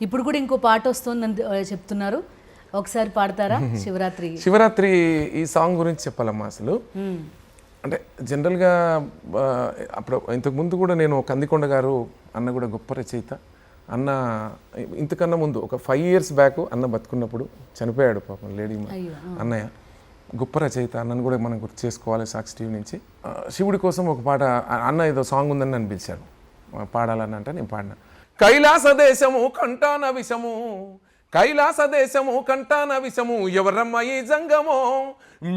ఇప్పుడు కూడా ఇంకో పాట వస్తుందని చెప్తున్నారు, ఒకసారి పాడతారా? శివరాత్రి ఈ సాంగ్ గురించి చెప్పాలమ్మా. అసలు అంటే జనరల్గా అప్పుడు ఇంతకుముందు కూడా నేను కందికొండ గారు అన్న కూడా గొప్ప రచయిత. అన్న ఇంతకన్నా ముందు ఒక 5 years బ్యాక్ అన్న బతుకున్నప్పుడు చనిపోయాడు పాపం లేడీ అన్నయ్య. గొప్ప రచయిత, అన్నను కూడా మనం గుర్తు చేసుకోవాలి. సాక్షి టీవీ నుంచి శివుడి కోసం ఒక పాట అన్న ఏదో సాంగ్ ఉందని నన్ను పిలిచాడు పాడాలని. అంటే నేను పాడిన. కైలాస దేశము కంటాన విషము, కైలాస దేశము కంటాన విషము, ఎవరమ్మ ఈ జంగమో,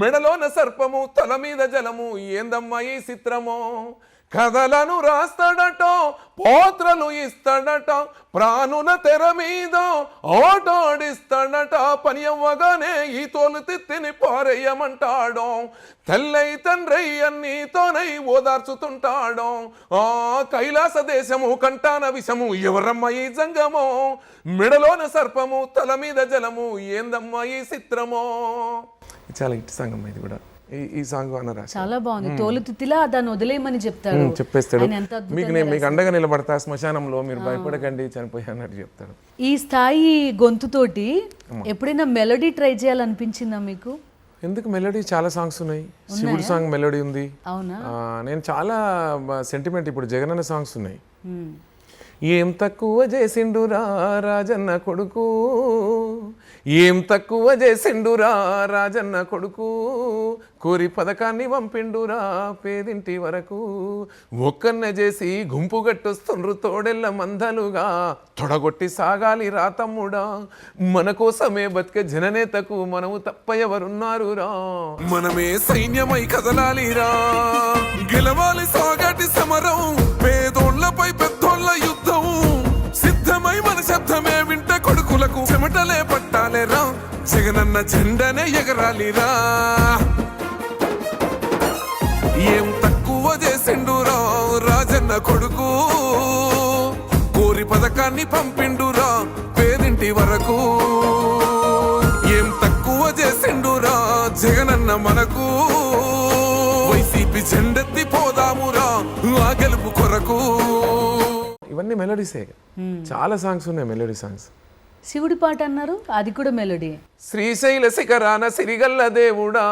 మెడలోన సర్పము తల మీద జలము, ఏందమ్మ ఈ చిత్రమో, కథలను రాస్తాడట పోత్రలు ఇస్తాడట, ప్రాణుల తెర మీద ఆటాడిస్తాడట, పని అవ్వగానే ఈ తోలు తిత్తిని పారేయమంటాడు, తెల్లై తండ్రై అన్నీతోనై ఓదార్చుతుంటాడు. ఆ కైలాస దేశము కంటాన విషము, ఎవరమ్మ ఈ జంగమో, మెడలోన సర్పము తల మీద జలము, ఏందమ్మ ఈ చిత్రమో. చాలా హిట్ సాంగ్ అమ్మ ఇది కూడా. ఈ సాంగ్ అన్నరా చాలా బాగుంది. తోలుతిత్తిలా దాన్ని వదిలేయమని చెప్తాడు, చెప్పేస్తాడు. మీకు అండగా నిలబడతా శ్మశానంలో, మీరు భయపడకండి చనిపోయి అన్నట్టు చెప్తాడు. ఈ స్థాయి గొంతుతోటి ఎప్పుడైనా మెలోడీ ట్రై చేయాలనిపించిందా మీకు? ఎందుకు, మెలోడీ చాలా సాంగ్స్ ఉన్నాయి. శివుడు సాంగ్ మెలోడీ ఉంది. అవునా? నేను చాలా సెంటిమెంట్. ఇప్పుడు జగనన్న సాంగ్స్ ఉన్నాయి. ఏం తక్కువ చేసిండురా రాజన్న కొడుకు, ఏం తక్కువ చేసిండురా రాజన్న కొడుకు, కోరి పథకాన్ని పంపిండురా పేదింటి వరకు, ఒక్కన్నే చేసి గుంపు గట్టొస్తుండ్రు తోడెల్ల మందలుగా, తొడగొట్టి సాగాలి రా తమ్ముడా, మన కోసమే బతికే జననేతకు మనము తప్ప ఎవరున్నారురా, మనమే సైన్యమై కదలాలిరా, గెలవాలి సాగటి సమరం, పేదోళ్లపై పెద్దోళ్ల యుద్ధం, సిద్ధమై మన శబ్దమే వింట కొడుకులకు చెమటలే పట్టాలేరా, జగనన్న జెండనే ఎగరాలిరా, ఏం తక్కువ చేసిండురా రాజన్న కొడుకు, కోరి పథకాన్ని పంపిండురా పేదింటి వరకు, ఏం తక్కువ చేసిండురా జగనన్న మనకు, వైసీపీ జెండెత్తి పోదామురా ఆ గెలుపు కొరకు. ఇవన్నీ మెలోడీసే. చాలా సాంగ్స్ ఉన్నాయి మెలోడీ సాంగ్స్. శివుడి పాట అన్నారు, అది కూడా మెలోడీ. శ్రీశైల శిఖరాన సిరిగల్ల దేవుడా,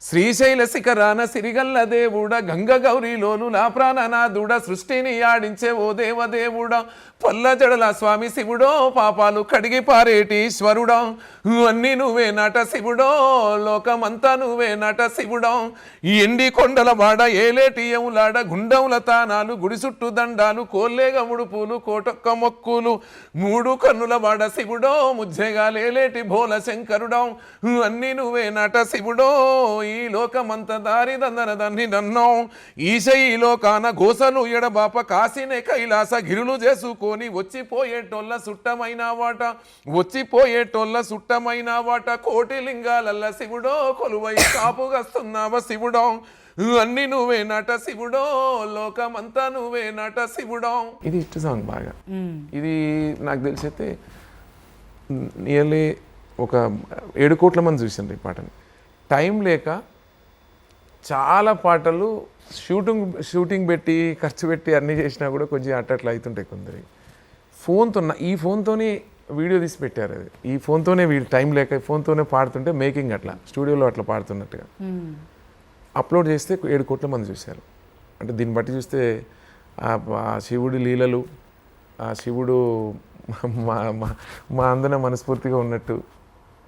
శ్రీశైల శిఖరాన సిరిగల్ల దేవుడా, గంగ గౌరీలోను నా ప్రాణనాథుడా, సృష్టిని ఆడించే ఓ దేవదేవుడా, పల్ల జడల స్వామి శివుడో, పాపాలు కడిగి పారేటి ఈశ్వరుడా, అన్నీ నువ్వే నాట శివుడో, లోకమంతా నువ్వే నాట శివుడా, ఎండి కొండల వాడ ఏలేటి ఎములాడ, గుండముల తానాలు గుడి చుట్టూ దండాలు, కోల్లేగ ముడుపులు కోటొక్క మొక్కులు, మూడు కన్నుల వాడ శివుడో, ముజ్జెగా లేలేటి భోల శంకరుడా, అన్నీ నువ్వే నాట శివుడో, ఈ లోకమంత దారి దందన దాన్ని నన్నో, ఈశ ఈ లోకాన గోసలు ఎడబాప, కాసినే కైలాస గిరులు చేసుకొని వచ్చిపోయేటోళ్ళ సుట్టమైన వాట, వచ్చిపోయేటోళ్ళ సుట్టమైన వాట, కోటి లింగాలల్ల శివుడో, కొలువై కాపుగస్తున్నావ శివుడో, అన్ని నువ్వే నట శివుడో, లోకమంతా నువ్వే నట శివుడో. ఇది ఇష్ట సాంగ్ బాగా. ఇది నాకు తెలిసైతే నియర్లీ ఒక 7 కోట్ల మంది చూసిండ్రు ఈ పాటని. టైం లేక చాలా పాటలు షూటింగ్ పెట్టి ఖర్చు పెట్టి అన్నీ చేసినా కూడా కొంచెం అట్లా అవుతుంటాయి కొందరి. ఫోన్తో ఈ ఫోన్తోనే వీడియో తీసి పెట్టారు. అది ఈ ఫోన్తోనే టైం లేక ఫోన్తోనే పాడుతుంటే మేకింగ్ అట్లా స్టూడియోలో అట్లా పాడుతున్నట్టుగా అప్లోడ్ చేస్తే 7 కోట్ల మంది చూశారు. అంటే దీన్ని బట్టి చూస్తే ఆ శివుడి లీలలు, ఆ శివుడు మా అందన మనస్ఫూర్తిగా ఉన్నట్టు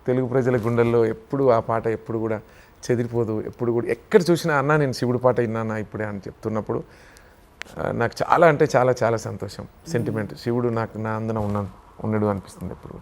తెలుగు ప్రజల గుండెల్లో ఎప్పుడు ఆ పాట ఎప్పుడు కూడా చెదిరిపోదు. ఎప్పుడు కూడా ఎక్కడ చూసినా అన్నా నేను శివుడి పాట విన్నానా ఇప్పుడే అని చెప్తున్నప్పుడు నాకు చాలా అంటే చాలా చాలా సంతోషం. సెంటిమెంట్. శివుడు నాకు నా అందన ఉన్నాడు అనిపిస్తుంది ఎప్పుడు.